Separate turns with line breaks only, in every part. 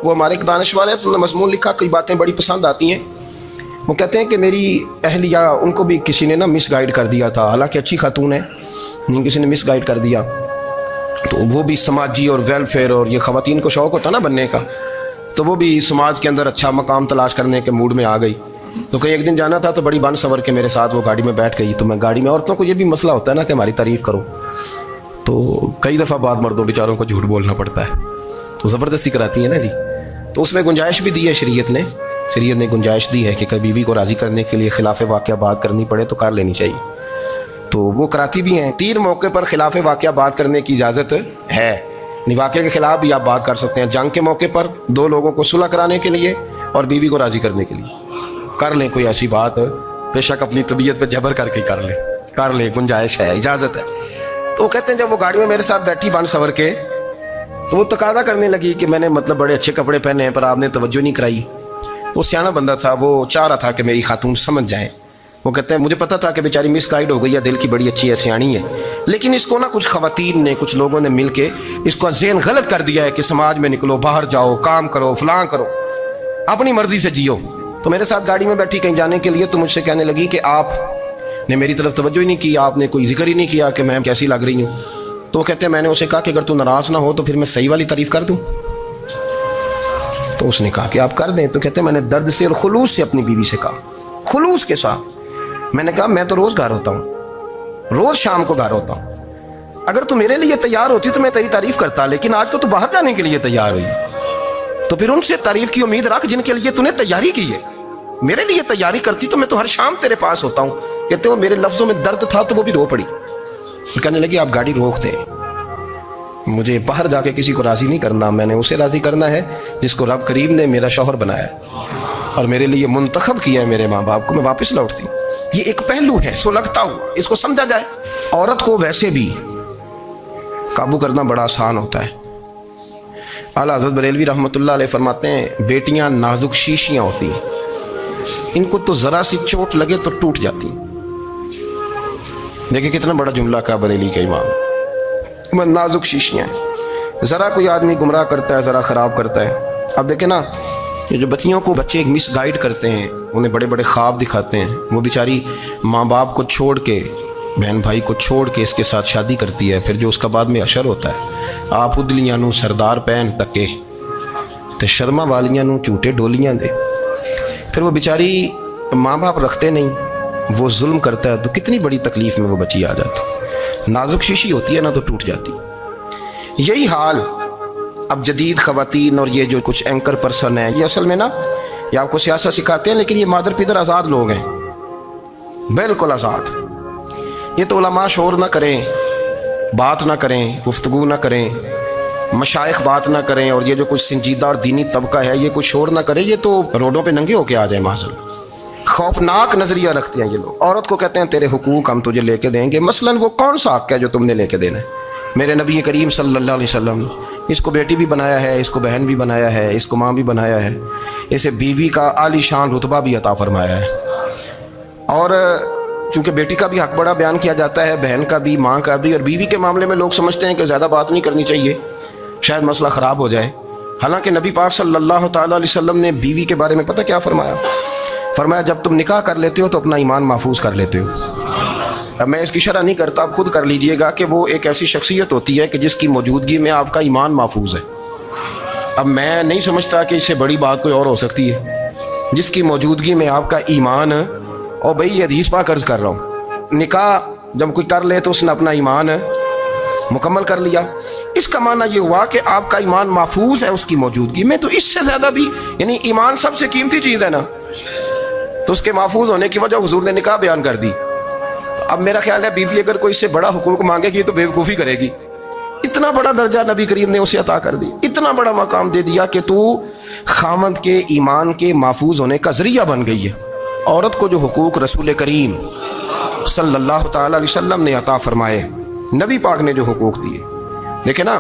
वो हमारे एक दानिशवार है, तो मज़मून लिखा, कई बातें बड़ी पसंद आती हैं। वो कहते हैं कि मेरी अहलिया, उनको भी किसी ने ना मिस गाइड कर दिया था, हालांकि अच्छी खातून है, लेकिन किसी ने मिस गाइड कर दिया। तो वो भी समाजी और वेलफेयर, और ये ख़वातीन को शौक़ होता ना बनने का, तो वो भी समाज के अंदर अच्छा मकाम तलाश करने के मूड में आ गई। तो कहीं एक दिन जाना था तो बड़ी बन सवर के मेरे साथ वो गाड़ी में बैठ गई। तो मैं गाड़ी में, औरतों को ये भी मसला होता है ना कि हमारी तारीफ़ करो, तो कई दफ़ा बाद मर्दों बेचारों को झूठ बोलना पड़ता है, तो ज़बरदस्ती कराती है ना जी। तो उसमें गुंजाइश भी दी है शरीयत ने गुंजाइश दी है कि कभी बीवी को राज़ी करने के लिए खिलाफ वाक़या बात करनी पड़े तो कर लेनी चाहिए। तो वो कराती भी हैं। 3 मौके पर खिलाफ वाक़या बात करने की इजाज़त है। वाक़े के ख़िलाफ़ भी आप बात कर सकते हैं। जंग के मौके पर 2 लोगों को सुलह कराने के लिए और बीवी को राज़ी करने के लिए कर लें कोई ऐसी बात, बेशक अपनी तबीयत पर जबर करके कर लें, गुंजाइश है, इजाज़त है। तो वो कहते हैं जब वो गाड़ी में मेरे साथ बैठी बन सवर के, तो वो तकादा करने लगी कि मैंने मतलब बड़े अच्छे कपड़े पहने हैं पर आपने तवज्जो नहीं कराई। वो सियाना बंदा था, वो चाह रहा था कि मेरी खातून समझ जाए। वो कहते हैं मुझे पता था कि बेचारी मिस गाइड हो गई है, दिल की बड़ी अच्छी है, सियानी है, लेकिन इसको ना कुछ ख़वातीन ने, कुछ लोगों ने मिल के इसको ज़हन गलत कर दिया है कि समाज में निकलो, बाहर जाओ, काम करो, फलां करो, अपनी मर्ज़ी से जियो। तो मेरे साथ गाड़ी में बैठी कहीं जाने के लिए, तो मुझसे कहने लगी कि आपने मेरी तरफ तवज्जो ही नहीं की, आपने कोई जिक्र ही नहीं किया कि मैं कैसी लग रही हूँ। तो वो कहते हैं मैंने उसे कहा कि अगर तू नाराज़ ना हो तो फिर मैं सही वाली तारीफ़ कर दूँ। तो उसने कहा कि आप कर दें। तो कहते हैं मैंने दर्द से और खुलूस से अपनी बीवी से कहा, खुलूस के साथ मैंने कहा मैं तो रोज़ घर होता हूँ, रोज़ शाम को घर होता हूँ, अगर तू मेरे लिए तैयार होती तो मैं तेरी तारीफ़ करता, लेकिन आज तो तू बाहर जाने के लिए तैयार हुई, तो फिर उनसे तारीफ़ की उम्मीद रख जिनके लिए तूने तैयारी की है। मेरे लिए तैयारी करती तो मैं तो हर शाम तेरे पास होता हूँ। कहते हो मेरे लफ्ज़ों में दर्द था तो वो भी रो पड़ी। कहने लगी आप गाड़ी रोक दें, मुझे बाहर जाके किसी को राज़ी नहीं करना, मैंने उसे राज़ी करना है जिसको रब करीम ने मेरा शौहर बनाया और मेरे लिए मुंतखब किया है, मेरे माँ बाप को। मैं वापस लौटती। ये एक पहलू है सुलगता हुआ, इसको समझा जाए। औरत को वैसे भी काबू करना बड़ा आसान होता है। आला हज़रत बरेलवी रहमतुल्लाह अलैह फरमाते हैं बेटियां नाजुक शीशियां होती हैं, इनको तो ज़रा सी चोट लगे तो टूट जाती। देखिए कितना बड़ा जुमला का बरेली का इमाम, नाजुक शीशियाँ। ज़रा कोई आदमी गुमराह करता है, ज़रा ख़राब करता है। अब देखें ना, ये जो बच्चियों को बच्चे एक मिस गाइड करते हैं, उन्हें बड़े बड़े ख्वाब दिखाते हैं, वो बेचारी माँ बाप को छोड़ के, बहन भाई को छोड़ के इसके साथ शादी करती है। फिर जो उसका बाद में अशर होता है, आप उदलियां नू सरदार पहन तके तो शर्मा वालियां नू झूठे डोलियां दे। फिर वो बेचारी माँ बाप रखते नहीं, वो जुल्म करता है, तो कितनी बड़ी तकलीफ़ में वो बच्ची आ जाती। नाजुक शीशी होती है ना तो टूट जाती। यही हाल अब जदीद ख़वातीन और ये जो कुछ एंकर पर्सन हैं, ये असल में ना ये आपको सियासत सिखाते हैं, लेकिन ये मादर पिदर आज़ाद लोग हैं, बिल्कुल आज़ाद। ये तो उलमा शोर ना करें, बात ना करें, गुफ्तगू ना करें, मशाइख बात ना करें, और ये जो कुछ संजीदा और दीनी तबका है ये कुछ शोर ना करे, ये तो रोडों पे नंगे होके आ जाए। माज़ल खौफनाक नज़रिया रखते हैं ये लोग। औरत को कहते हैं तेरे हुकूक हम तुझे लेके देंगे। मसलन वो कौन सा हक़ है जो तुमने लेके देना है? मेरे नबी करीम सल्लल्लाहु अलैहि वसल्लम इसको बेटी भी बनाया है, इसको बहन भी बनाया है, इसको माँ भी बनाया है, इसे बीवी का आलीशान रुतबा भी अता फरमाया है। और चूँकि बेटी का भी हक़ बड़ा बयान किया जाता है, बहन का भी, माँ का भी। और बीवी के मामले में लोग समझते हैं कि ज़्यादा बात नहीं करनी चाहिए, शायद मसला ख़राब हो जाए। हालांकि नबी पाक सल्लल्लाहु अलैहि वसल्लम ने बीवी के बारे में पता क्या फरमाया? फरमाया जब तुम निकाह कर लेते हो तो अपना ईमान महफूज कर लेते हो। अब मैं इसकी शरह नहीं करता, आप खुद कर लीजिएगा कि वो एक ऐसी शख्सियत होती है कि जिसकी मौजूदगी में आपका ईमान महफूज है। अब मैं नहीं समझता कि इससे बड़ी बात कोई और हो सकती है, जिसकी मौजूदगी में आपका ईमान। और भाई ये हदीस पाक अर्ज़ कर रहा हूँ, निकाह जब कोई कर ले तो उसने अपना ईमान मुकम्मल कर लिया। इसका माना ये हुआ कि आपका ईमान महफूज है उसकी मौजूदगी में। तो इससे ज़्यादा भी, यानी ईमान सबसे कीमती चीज़ है ना, तो उसके महफूज होने की वजह हुजूर ने निकाह बयान कर दी। अब मेरा ख्याल है बीवी अगर कोई इससे बड़ा हुकूक मांगेगी तो बेवकूफ़ी करेगी। इतना बड़ा दर्जा नबी करीम ने उसे अता कर दी, इतना बड़ा मकाम दे दिया कि तू खामद के ईमान के महफूज होने का ज़रिया बन गई है। औरत को जो हुकूक रसूल करीम सल्लल्लाहु अलैहि वसल्लम ने अता फरमाए, नबी पाक ने जो हुकूक दिए। देखे ना,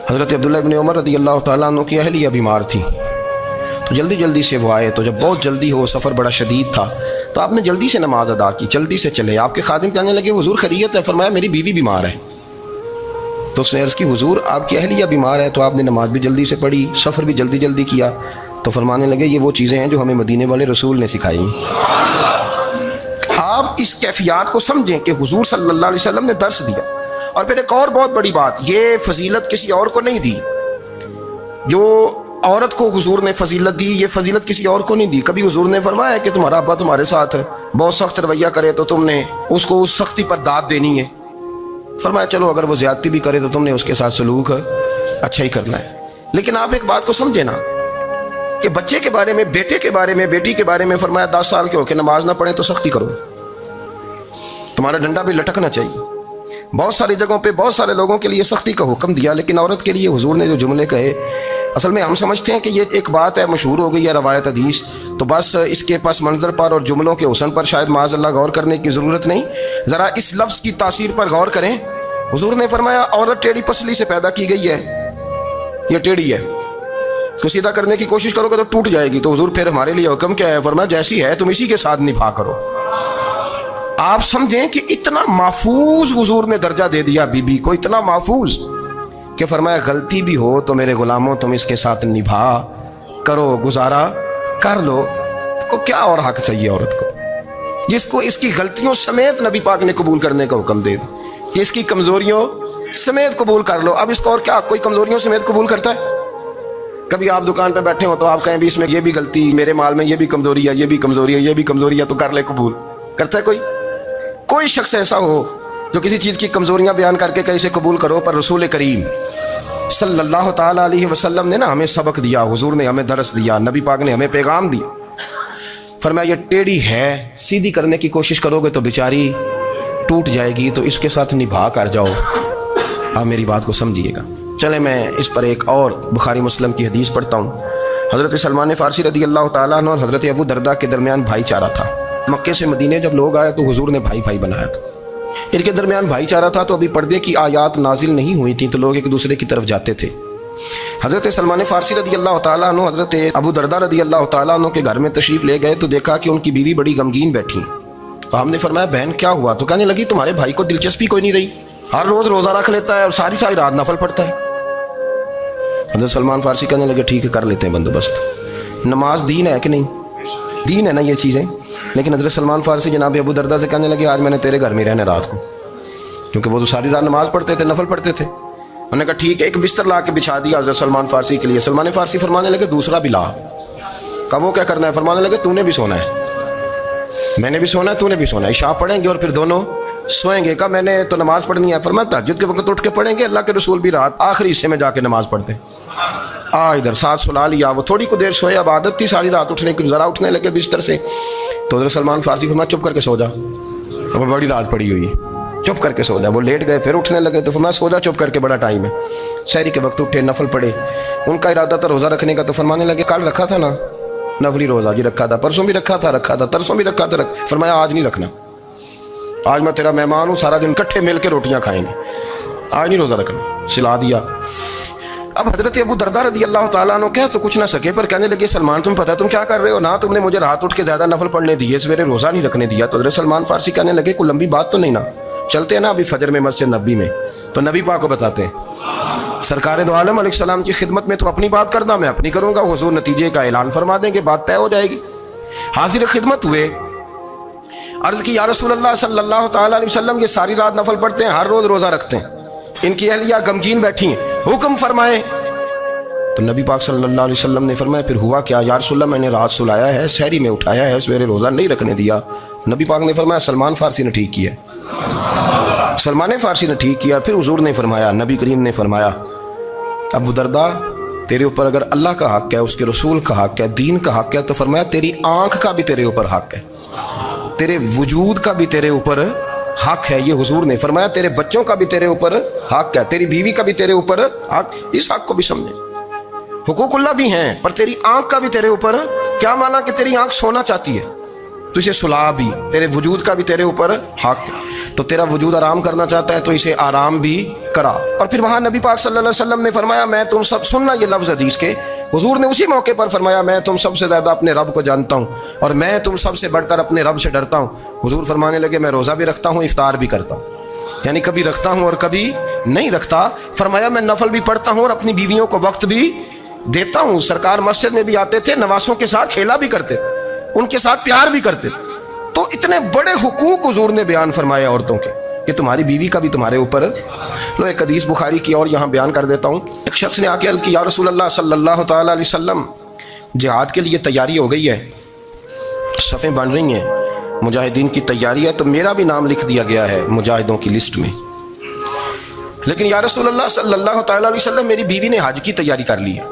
हज़रत अब्दुल्लाह इब्न उमर रज़ियल्लाहु तआला अन्हु की अहलिया बीमार थी, तो जल्दी जल्दी से वो आए। तो जब बहुत जल्दी हो, सफ़र बड़ा शदीद था, तो आपने जल्दी से नमाज अदा की, जल्दी से चले। आपके खादिम कहने लगे हुजूर खैरियत है? फरमाया मेरी बीवी बीमार है। तो उसने अर्ज़ की हुजूर आपकी अहलिया बीमार है तो आपने नमाज भी जल्दी से पढ़ी, सफ़र भी जल्दी जल्दी किया। तो फरमाने लगे ये वो चीज़ें हैं जो हमें मदीने वाले रसूल ने सिखाई। आप इस कैफियत को समझें कि हुजूर सल्लल्लाहु अलैहि वसल्लम ने दर्स दिया। और फिर एक और बहुत बड़ी बात, ये फजीलत किसी और को नहीं दी। जो औरत को हुजूर ने फजीलत दी, ये फजीलत किसी और को नहीं दी। कभी हुजूर ने फरमाया कि तुम्हारा अब्बा तुम्हारे साथ बहुत सख्त रवैया करे तो तुमने उसको उस सख्ती पर दाद देनी है। फरमाया चलो अगर वो ज्यादती भी करे तो तुमने उसके साथ सलूक अच्छा ही करना है। लेकिन आप एक बात को समझे ना कि बच्चे के बारे में, बेटे के बारे में, बेटी के बारे में फरमाया 10 साल के होकर नमाज ना पढ़े तो सख्ती करो, तुम्हारा डंडा भी लटकना चाहिए। बहुत सारी जगहों पे बहुत सारे लोगों के लिए सख्ती का हुक्म दिया, लेकिन औरत के लिए हुजूर ने जो जुमले कहे, असल में हम समझते हैं कि ये एक बात है, मशहूर हो गई है रवायत हदीस, तो बस इसके पास मंजर पर और जुमलों के हुसन पर शायद माज़अल्लाह गौर करने की ज़रूरत नहीं। ज़रा इस लफ्ज़ की तासीर पर गौर करें। हुजूर ने फरमाया औरत टेढ़ी पसली से पैदा की गई है, ये टेढ़ी है, तो सीधा करने की कोशिश करोगे तो टूट जाएगी। तो हुजूर फिर हमारे लिए हुक्म क्या है? फरमाया जैसी है तुम इसी के साथ निभा करो। आप समझें कि इतना महफूज हुजूर ने दर्जा दे दिया बीबी को, इतना महफूज कि फरमाया गलती भी हो तो मेरे गुलामों तुम इसके साथ निभा करो, गुजारा कर लो। को क्या और हक चाहिए औरत को, जिसको इसकी गलतियों समेत नबी पाक ने कबूल करने का हुक्म दे कि इसकी कमजोरियों समेत कबूल कर लो। अब इसको और क्या कोई कमजोरियों समेत कबूल करता है? कभी आप दुकान पे बैठे हो तो आप कहें भी इसमें ये भी गलती, मेरे माल में ये भी कमजोरी है, ये भी कमजोरी है, ये भी कमजोरी है, तो कर ले कबूल। करता है कोई? कोई शख्स ऐसा हो जो किसी चीज़ की कमजोरियां बयान करके कहीं से कबूल करो? पर रसूल करीम सल्लल्लाहु ताला अलैहि वसल्लम ने ना हमें सबक दिया, हुजूर ने हमें दरस दिया, नबी पाक ने हमें पैगाम दिया। फरमाया ये टेढ़ी है, सीधी करने की कोशिश करोगे तो बेचारी टूट जाएगी, तो इसके साथ निभा कर जाओ। आप मेरी बात को समझिएगा। चले मैं इस पर एक और बुखारी मुस्लिम की हदीस पढ़ता हूँ। हज़रत सलमान फ़ारसी रदी अल्लाह ताला अन्हु और हज़रत अबू दरदा के दरमियान भाईचारा था। मक्के से मदीने जब लोग आए तो हुजूर ने भाई भाई बनाया था, इनके दरमियान भाईचारा था। तो अभी पर्दे की आयात नाजिल नहीं हुई थी, तो लोग एक दूसरे की तरफ जाते थे। हज़रत सलमान फ़ारसी रदी अल्लाह ताला अन्हु हज़रत अबू दरदा रदी अल्लाह ताला अन्हु के घर में तशरीफ़ ले गए तो देखा कि उनकी बीवी बड़ी गमगीन बैठी। तो हमने फरमाया बहन क्या हुआ? तो कहने लगी तुम्हारे भाई को दिलचस्पी कोई नहीं रही, हर रोज़ रोज़ा रख लेता है और सारी सारी रात नफल पढ़ता है। हज़रत सलमान फ़ारसी कहने लगे ठीक है कर लेते हैं बंदोबस्त। नमाज दीन है कि नहीं? दीन है ना ये चीज़ें। लेकिन हज़रत सलमान फ़ारसी जनाब अबू दरदा से कहने लगे आज मैंने तेरे घर में रहने रात को, क्योंकि वो तो सारी रात नमाज पढ़ते थे, नफल पढ़ते थे। उन्होंने कहा ठीक है, एक बिस्तर ला के बिछा दिया हज़रत सलमान फ़ारसी के लिए। सलमान फ़ारसी फरमाने लगे दूसरा भी ला। कहा वो क्या करना है? फरमाने लगे तूने भी सोना है, मैंने भी सोना है, तूने भी सोना है, इशा पढ़ेंगे और फिर दोनों सोएंगे। कहा मैंने तो नमाज पढ़नी है। फरमाया तहज्जुद के वक्त उठ के पढ़ेंगे, अल्लाह के रसूल भी रात आखिरी हिस्से में जाके नमाज पढ़ते। इधर साथ सुला लिया, वो थोड़ी को देर सोए, अब आदत थी सारी रात उठने की, ज़रा उठने लगे बिस्तर से। तो हज़रत सलमान फ़ारसी फरमाया चुप करके सो जा, अब बड़ी रात पड़ी हुई, चुप करके सो जा। वो लेट गए, फिर उठने लगे तो फरमाया सो जा चुप करके, बड़ा टाइम है। सहरी के वक्त उठे, नफल पढ़े। उनका इरादा था रोज़ा रखने का, तो फरमाने लगे कल रखा था ना नफली रोज़ा, जी रखा था, परसों भी रखा था, तरसों भी रखा था। फरमाया आज नहीं रखना, आज मैं तेरा मेहमान हूँ, सारा दिन इकट्ठे मिल के रोटियाँ खाएंगे, आज नहीं रोज़ा रखना। सिला दिया। अब हज़रत अबू दरदा रदी अल्लाह ताला अन्हु कह तो कुछ ना सके, पर कहने लगे सलमान तुम पता तुम क्या कर रहे हो ना, तुमने मुझे रात उठ के ज़्यादा नफल पढ़ने दिए, सवेरे रोज़ा नहीं रखने दिया। तो हज़रत सलमान फ़ारसी कहने लगे कोई लंबी बात तो नहीं ना, चलते हैं ना अभी फजर में मस्जिद नबी में, तो नबी पाक को बताते हैं। सरकार दो आलम अलैहिस्सलाम की खिदमत में तो अपनी बात करना मैं अपनी करूँगा, हुजूर नतीजे का ऐलान फरमा देंगे, बात तय हो जाएगी। हाजिर खिदमत हुए, अर्ज़ की या रसूलल्लाह सल्लल्लाहु ताला अलैहि वसल्लम ये सारी रात नफल पढ़ते हैं, हर रोज़ रोज़ा रखते हैं, इनकी अहलिया गमगीन बैठी हैं, हुक्म फरमाए। तो नबी पाक सल्लल्लाहु अलैहि वसल्लम ने फरमाया फिर हुआ क्या? या रसूलल्लाह मैंने रात सुलाया है, सहरी में उठाया है, सवेरे रोज़ा नहीं रखने दिया। नबी पाक ने फरमाया सलमान फ़ारसी ने ठीक किया, सलमान फ़ारसी ने ठीक किया। फिर हुजूर ने फरमाया, नबी करीम ने फरमाया अबू दरदा तेरे ऊपर अगर अल्लाह का हक है, उसके रसूल का हक है, दीन का हक है, तो फरमाया तेरी आँख का भी तेरे ऊपर हक है, तेरे वजूद का भी तेरे ऊपर हक है। ये हुजूर ने फरमाया तेरे बच्चों का भी तेरे ऊपर हक है, तेरी बीवी का भी तेरे ऊपर हक। इस हक को भी समझे, हुकूकुल्लाह भी हैं, पर तेरी आंख का भी तेरे ऊपर। क्या माना कि तेरी आंख सोना चाहती है, तुझे सुला भी, तेरे वजूद का भी तेरे ऊपर हक है। तो तेरा वजूद आराम करना चाहता है तो इसे आराम भी करा। और फिर वहाँ नबी पाक सल्लल्लाहु अलैहि वसल्लम ने फरमाया मैं तुम सब सुनना ये लफ्ज़ हदीस के, हुजूर ने उसी मौके पर फरमाया, मैं तुम सबसे ज़्यादा अपने रब को जानता हूँ और मैं तुम सबसे बढ़कर अपने रब से डरता हूँ। हुजूर फरमाने लगे, मैं रोज़ा भी रखता हूँ, इफ्तार भी करता हूँ, यानी कभी रखता हूँ और कभी नहीं रखता। फरमाया, मैं नफल भी पढ़ता हूँ और अपनी बीवियों को वक्त भी देता हूँ। सरकार मस्जिद में भी आते थे, नवासों के साथ खेला भी करते, उनके साथ प्यार भी करते। तो इतने बड़े हुकूक हुजूर ने बयान फरमाए औरतों के कि तुम्हारी बीवी का भी तुम्हारे ऊपर। लो एक हदीस बुखारी की और यहाँ बयान कर देता हूँ। एक शख्स ने आके अर्ज़ की, या रसूल अल्लाह सल्लल्लाहु तआला अलैहि वसल्लम, जिहाद के लिए तैयारी हो गई है, सफ़ें बन रही हैं, मुजाहिदीन की तैयारी है, तो मेरा भी नाम लिख दिया गया है मुजाहिदों की लिस्ट में, लेकिन या रसूल अल्लाह सल्लल्लाहु तआला अलैहि वसल्लम, मेरी बीवी ने हज की तैयारी कर ली है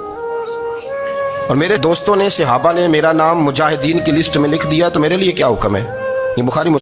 और मेरे दोस्तों ने, सहाबा ने मेरा नाम मुजाहिदीन की लिस्ट में लिख दिया, तो मेरे लिए क्या हुक्म है? ये बुखारी